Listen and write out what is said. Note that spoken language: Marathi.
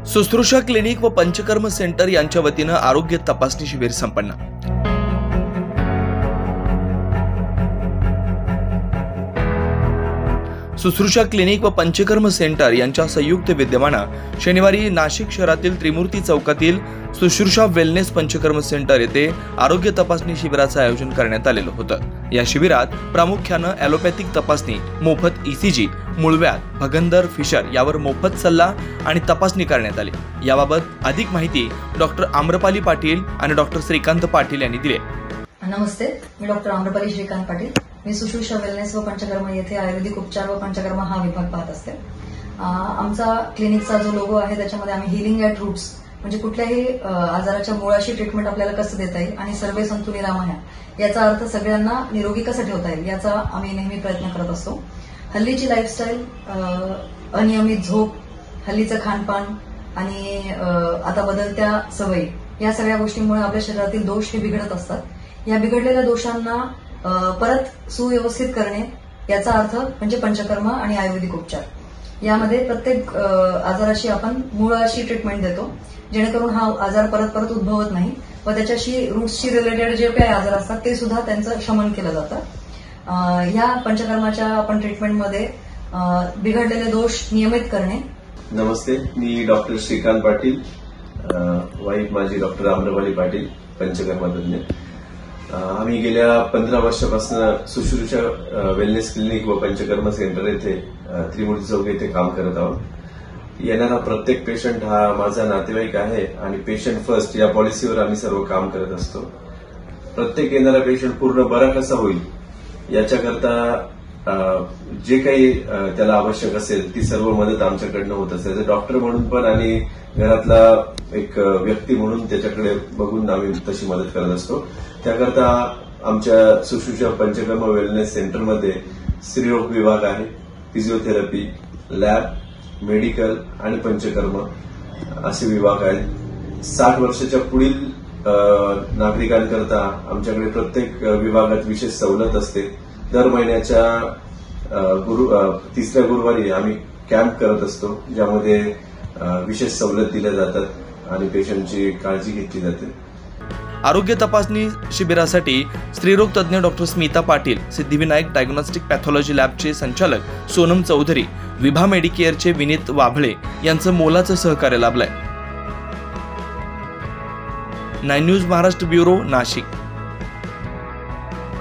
शुश्रूषा क्लिनिक व पंचकर्म सेंटर यांच्या वतीनं आरोग्य तपासणी शिबिर संपन्न। शुश्रूषा क्लिनिक व पंचकर्म सेंटर यांच्या संयुक्त विद्यमानं शनिवारी नाशिक शहरातील त्रिमूर्ती चौकातील शुश्रूषा वेलनेस पंचकर्म सेंटर येथे आरोग्य तपासणी शिबिराचं आयोजन करण्यात आलेलं होतं। या शिबिरात प्रामुख्यानं ॲलोपॅथिक तपासणी, मोफत ईसीजी, मूळव्याध, भगंदर, फिशर यावर मोफत सल्ला आणि तपासणी करण्यात आली। याबाबत अधिक माहिती डॉक्टर आम्रपाली पाटील आणि डॉक्टर श्रीकांत पाटील यांनी दिली। नमस्ते, मी डॉक्टर आम्रपाली श्रीकांत पाटील। मी शुश्रूषा वेलनेस व पंचकर्म येथे आयुर्वेदिक उपचार व पंचकर्म हा विभाग पाहत असते। आमचा क्लिनिकचा जो लोगो आहे त्याच्यामध्ये आम्ही हिलिंग ॲट रूट्स म्हणजे कुठल्याही आजाराच्या मुळाशी ट्रीटमेंट आपल्याला कसं देता येईल आणि सर्वे संतु निरामया याचा अर्थ सगळ्यांना निरोगी कसं ठेवता येईल याचा आम्ही नेहमी प्रयत्न करत असतो। हल्लीची लाईफस्टाईल, अनियमित झोप, हल्लीचं खानपान आणि आता बदलत्या सवयी या सगळ्या गोष्टींमुळे आपल्या शरीरातील दोष हे बिघडत असतात। या बिघडलेल्या दोषांना परत सुव्यवस्थित करणे याचा अर्थ म्हणजे पंचकर्म आणि आयुर्वेदिक उपचार। यामध्ये प्रत्येक आजाराशी आपण मूळाशी ट्रीटमेंट देतो जेणेकरून हा आजार परत परत उद्भवत नाही व त्याच्याशी रूट्सशी रिलेटेड जे काही आजार असतात ते सुद्धा त्यांचं शमन केलं जातं। ह्या पंचकर्माच्या आपण ट्रीटमेंटमध्ये बिघडलेले दोष नियमित करणे। नमस्ते, मी डॉक्टर श्रीकांत पाटील, वाईफ माझी डॉक्टर आम्रपाली पाटील, पंचकर्मतज्ञ। आम्ही गेल्या 15 वर्षापासून शुश्रूषा वेलनेस क्लिनिक व पंचकर्म सेंटर येथे त्रिमूर्ती चौक येथे काम करत आहोत। येणारा प्रत्येक पेशंट हा माझा नातेवाईक आहे आणि पेशंट फर्स्ट या पॉलिसीवर आम्ही सर्व काम करत असतो। प्रत्येक येणारा पेशंट पूर्ण बरा कसा होईल याच्याकरता जे काही त्याला आवश्यक असेल ती सर्व मदत आमच्याकडनं होत असते। डॉक्टर म्हणून पण आणि घरातला एक व्यक्ती म्हणून त्याच्याकडे बघून आम्ही तशी मदत करत असतो। त्याकरता आमच्या शुश्रूषा पंचकर्म वेलनेस सेंटरमध्ये स्त्रीरोग विभाग आहे, फिजिओथेरपी, लॅब, मेडिकल आणि पंचकर्म असे विभाग आहेत। 60 वर्षाच्या पुढील नागरिकांकरता आमच्याकडे प्रत्येक विभागात विशेष सवलत असते। दर महिन्याच्या 3ऱ्या गुरुवारी आम्ही कॅम्प करत असतो ज्यामध्ये विशेष सवलत दिल्या जातात आणि पेशंटची काळजी घेतली जाते। आरोग्य तपासणी शिबिरासाठी स्त्रीरोग तज्ञ doctor Smita Patil, Siddhivinayak diagnostic pathology लॅबचे संचालक सोनम चौधरी, विभा मेडिकेअरचे विनीत वाभळे यांचं मोलाचं सहकार्य लाभलंय। 9 न्यूज महाराष्ट्र ब्युरो, नाशिक।